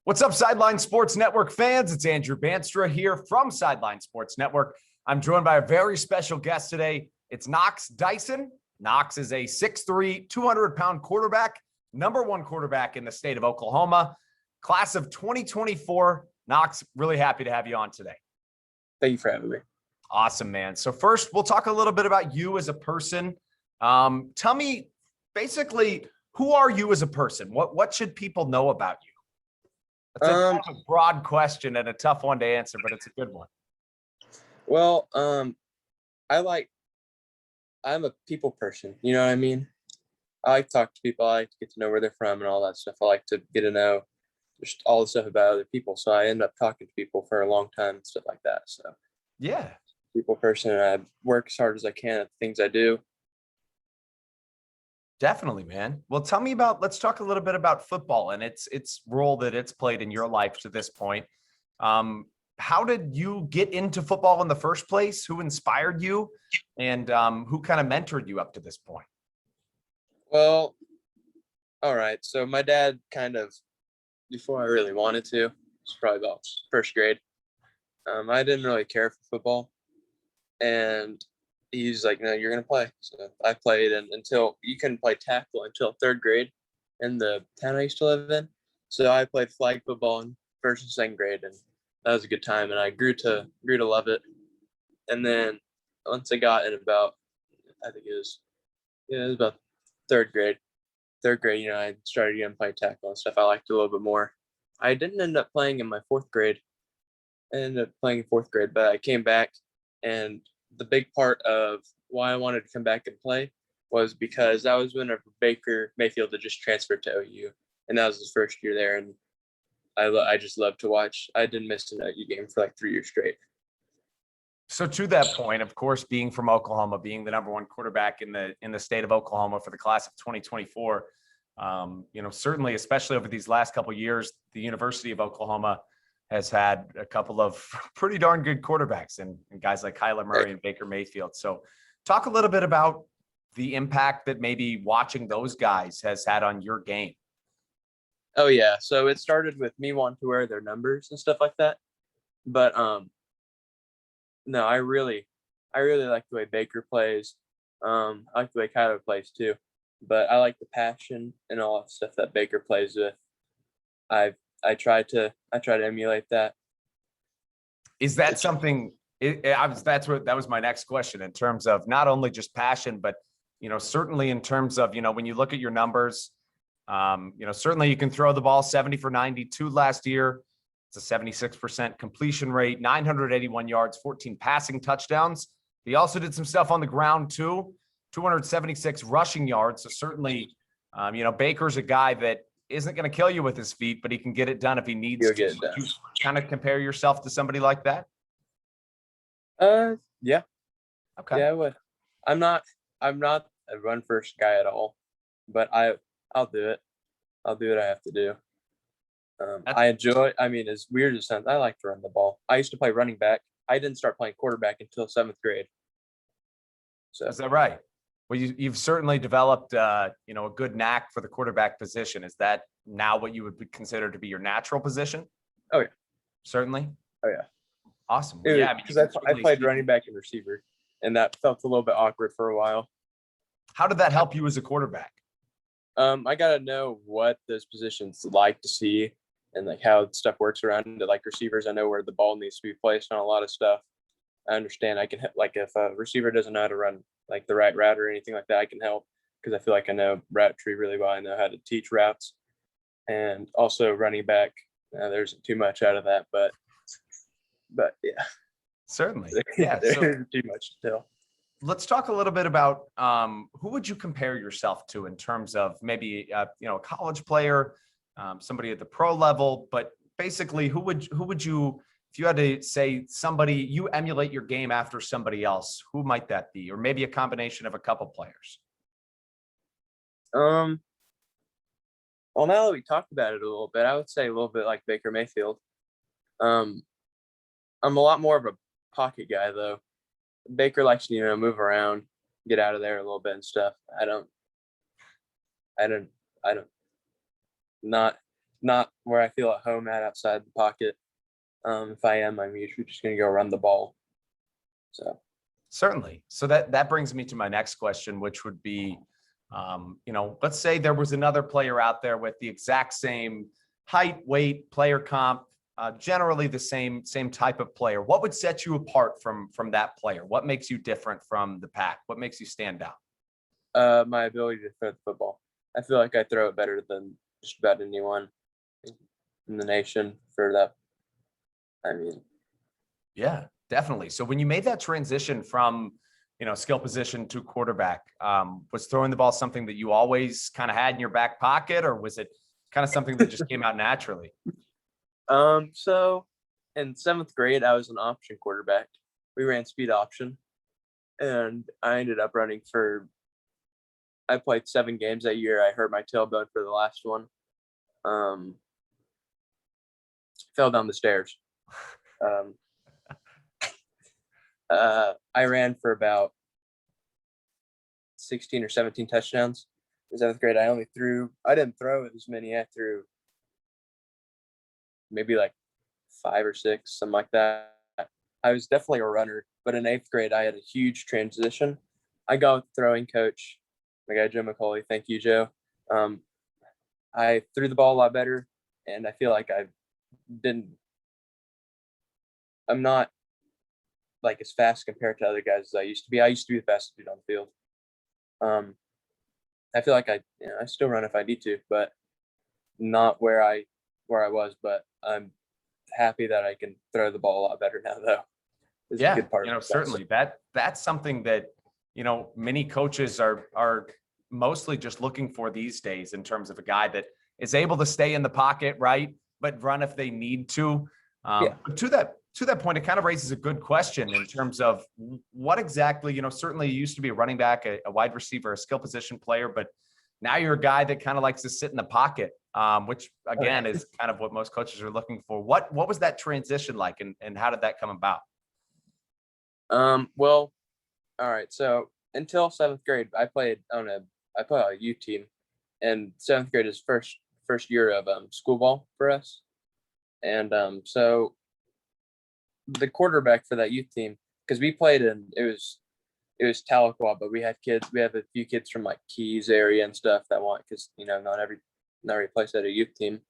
What's up, Sideline Sports Network fans? It's Andrew Banstra here from Sideline Sports Network. I'm joined by a very special guest today. It's Knox Dyson. Knox is a 6'3", 200-pound quarterback, number one quarterback in the state of Oklahoma, class of 2024. Knox, really happy to have you on today. Thank you for having me. Awesome, man. So first, we'll talk a little bit about you as a person. Tell me, basically, who are you as a person? What should people know about you? That's a broad question and a tough one to answer, but it's a good one. Well, I'm a people person. You know what I mean? I like to talk to people. I like to get to know where they're from and all that stuff. I like to get to know just all the stuff about other people. So I end up talking to people for a long time and stuff like that. So yeah, people person. And I work as hard as I can at the things I do. Definitely, man. Well, let's talk a little bit about football and its role that it's played in your life to this point. How did you get into football in the first place? Who inspired you, and who kind of mentored you up to this point? Well, all right. So my dad kind of, before I really wanted to, it's probably about first grade. I didn't really care for football, and he's like, no, you're going to play. So I played until you couldn't play tackle until third grade in the town I used to live in. So I played flag football in first and second grade, and that was a good time. And I grew to love it. And then once I got in about, I think it was about third grade, I started getting play tackle and stuff. I liked it a little bit more. I didn't end up playing in my fourth grade. I ended up playing in fourth grade, but I came back, and the big part of why I wanted to come back and play was because that was whenever Baker Mayfield had just transferred to OU, and that was his first year there, and I just loved to watch. I didn't miss an OU game for like 3 years straight. So to that point, of course, being from Oklahoma, being the number one quarterback in the state of Oklahoma for the class of 2024, certainly, especially over these last couple of years, the University of Oklahoma has had a couple of pretty darn good quarterbacks and guys like Kyler Murray and Baker Mayfield. So talk a little bit about the impact that maybe watching those guys has had on your game. Oh yeah. So it started with me wanting to wear their numbers and stuff like that. But no, I really like the way Baker plays. I like the way Kyler plays too. But I like the passion and all that stuff that Baker plays with. I try to emulate that. Is that something? That was my next question in terms of not only just passion, but certainly in terms of when you look at your numbers, certainly you can throw the ball 70 for 92 last year. It's a 76% completion rate, 981 yards, 14 passing touchdowns. He also did some stuff on the ground too, 276 rushing yards. So certainly, Baker's a guy that isn't going to kill you with his feet, but he can get it done if he needs to. Would you kind of compare yourself to somebody like that? Yeah. Okay. Yeah, I would. I'm not a run first guy at all, but I'll do it. I'll do what I have to do. I enjoy. I mean, as weird as it sounds, I like to run the ball. I used to play running back. I didn't start playing quarterback until 7th grade. So is that right? Well, you've certainly developed, a good knack for the quarterback position. Is that now what you would consider to be your natural position? Oh yeah, certainly. Oh yeah, awesome. Well, yeah, because I played running back and receiver, and that felt a little bit awkward for a while. How did that help you as a quarterback? I got to know what those positions like to see and like how stuff works around it. Like receivers, I know where the ball needs to be placed on a lot of stuff. I understand. I can like if a receiver doesn't know how to run like the right route or anything like that, I can help because I feel like I know route tree really well. I know how to teach routes, and also running back. There's too much out of that, but yeah, certainly, yeah, there's too much to tell. Let's talk a little bit about who would you compare yourself to in terms of maybe a college player, somebody at the pro level, but basically who would you, if you had to say somebody you emulate your game after somebody else, who might that be? Or maybe a combination of a couple players. Well, now that we talked about it a little bit, I would say a little bit like Baker Mayfield. I'm a lot more of a pocket guy though. Baker likes to, move around, get out of there a little bit and stuff. I don't, not not where I feel at home at outside the pocket. If I am, I'm usually just going to go run the ball. So Certainly. So that brings me to my next question, which would be, let's say there was another player out there with the exact same height, weight, player comp, generally the same type of player. What would set you apart from that player? What makes you different from the pack? What makes you stand out? my ability to throw the football. I feel like I throw it better than just about anyone in the nation for that. I mean, Yeah, definitely. So when you made that transition from, skill position to quarterback, was throwing the ball something that you always kind of had in your back pocket, or was it kind of something that just came out naturally? So in 7th grade, I was an option quarterback. We ran speed option, and I ended up running I played 7 games that year. I hurt my tailbone for the last one. Fell down the stairs. Um, I ran for about 16 or 17 touchdowns in 7th grade. I didn't throw as many. I threw maybe like 5 or 6, something like that. I was definitely a runner, but in 8th grade, I had a huge transition. I got with the throwing coach, my guy, Joe McCauley. Thank you, Joe. I threw the ball a lot better, and I feel like I'm not like as fast compared to other guys as I used to be. I used to be the fastest dude on the field. I feel like I still run if I need to, but not where I was. But I'm happy that I can throw the ball a lot better now, though. It's a good part of certainly that's something that, many coaches are mostly just looking for these days in terms of a guy that is able to stay in the pocket, right? But run if they need to. But to that point, it kind of raises a good question in terms of what exactly, certainly you used to be a running back, a wide receiver, a skill position player, but now you're a guy that kind of likes to sit in the pocket, which again is kind of what most coaches are looking for. What was that transition like, and how did that come about? Well, all right. So until 7th grade, I played on a youth team, and 7th grade is first year of school ball for us, and so the quarterback for that youth team, because we played it was Tahlequah, but we have a few kids from like Keys area and stuff that want, because not every place had a youth team,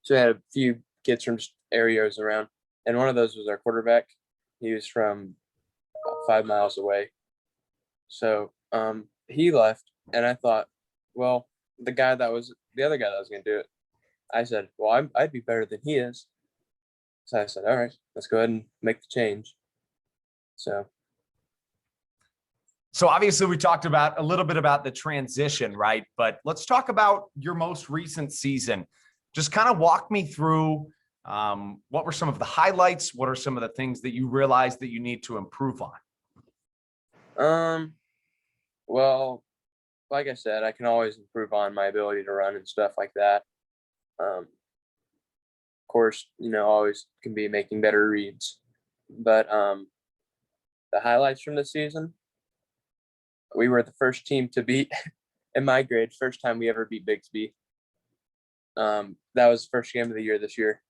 so we had a few kids from areas around, and one of those was our quarterback. He was from about 5 miles away, so he left, and I thought, well, the other guy that was going to do it, I said, well, I'd be better than he is. So I said, all right, let's go ahead and make the change. So obviously we talked about a little bit about the transition, right? But let's talk about your most recent season. Just kind of walk me through what were some of the highlights? What are some of the things that you realized that you need to improve on? Well, like I said, I can always improve on my ability to run and stuff like that. Of course, always can be making better reads. But the highlights from the season, we were the first team to beat, in my grade, first time we ever beat Bixby. That was the first game of the year this year.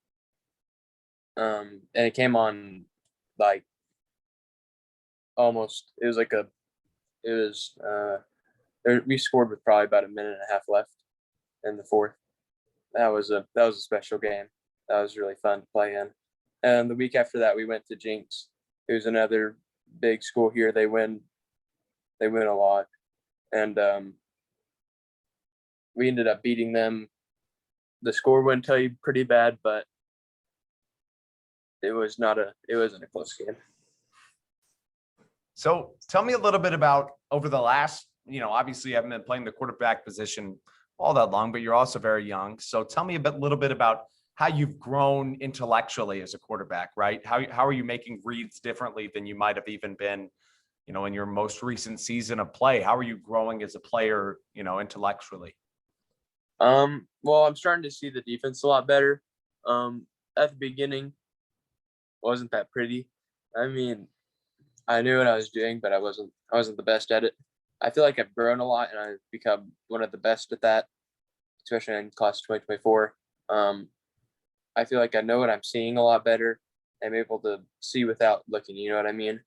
And it came on like almost, we scored with probably about a minute and a half left in the 4th. That was a special game. That was really fun to play in. And the week after that, we went to Jinx, who's another big school here. They win a lot, and we ended up beating them. The score wouldn't tell you pretty bad, but it wasn't a close game. So tell me a little bit about over the last, obviously you haven't been playing the quarterback position all that long, but you're also very young. So tell me a little bit about how you've grown intellectually as a quarterback, right? How are you making reads differently than you might have even been, in your most recent season of play? How are you growing as a player, intellectually? Well, I'm starting to see the defense a lot better. At the beginning, wasn't that pretty. I mean, I knew what I was doing, but I wasn't the best at it. I feel like I've grown a lot, and I've become one of the best at that. especially in class of 2024. I feel like I know what I'm seeing a lot better. I'm able to see without looking, you know what I mean?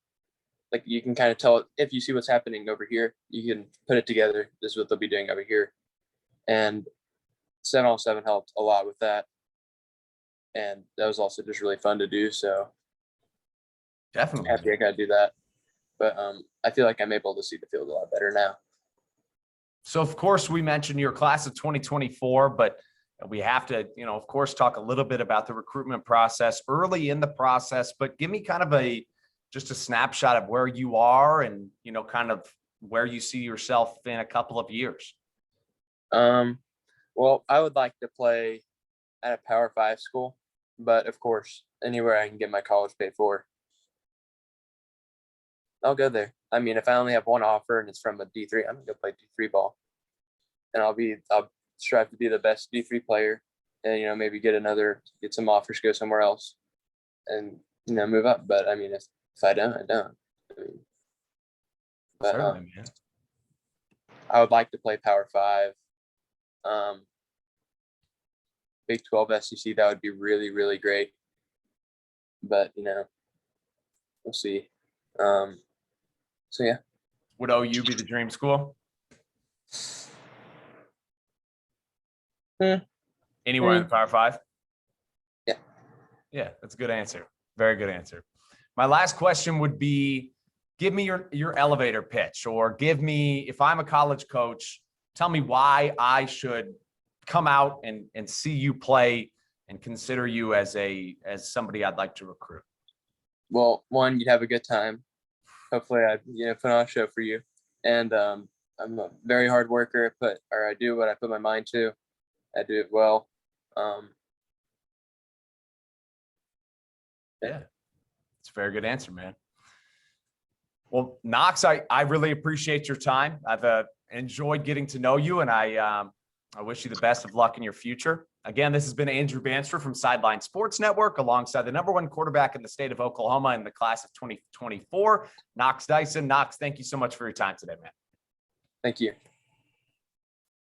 Like you can kind of tell if you see what's happening over here, you can put it together. This is what they'll be doing over here. And 7-on-7 helped a lot with that. And that was also just really fun to do. So Definitely. happy I got to do that. But I feel like I'm able to see the field a lot better now. So of course we mentioned your class of 2024, but we have to, of course, talk a little bit about the recruitment process early in the process, but give me kind of just a snapshot of where you are and, kind of where you see yourself in a couple of years. Well, I would like to play at a Power 5 school, but of course, anywhere I can get my college paid for, I'll go there. I mean, if I only have one offer and it's from a D3, I'm gonna go play D3 ball, and I'll strive to be the best D3 player, and maybe get some offers, go somewhere else, and move up. But I mean, if I don't, I don't. I mean, but Certainly, man. I would like to play Power 5. Big 12 SEC, that would be really, really great. But we'll see. So yeah. Would OU be the dream school? Anywhere in the Power 5? Yeah. Yeah, that's a good answer. Very good answer. My last question would be, give me your elevator pitch, or give me, if I'm a college coach, tell me why I should come out and see you play and consider you as somebody I'd like to recruit. Well, one, you'd have a good time. Hopefully I put on a show for you. And I'm a very hard worker, I do what I put my mind to. I do it well. Yeah. It's a very good answer, man. Well, Knox, I really appreciate your time. I've enjoyed getting to know you, and I wish you the best of luck in your future. Again, this has been Andrew Banster from Sideline Sports Network, alongside the #1 quarterback in the state of Oklahoma in the class of 2024, Knox Dyson. Knox, thank you so much for your time today, man. Thank you.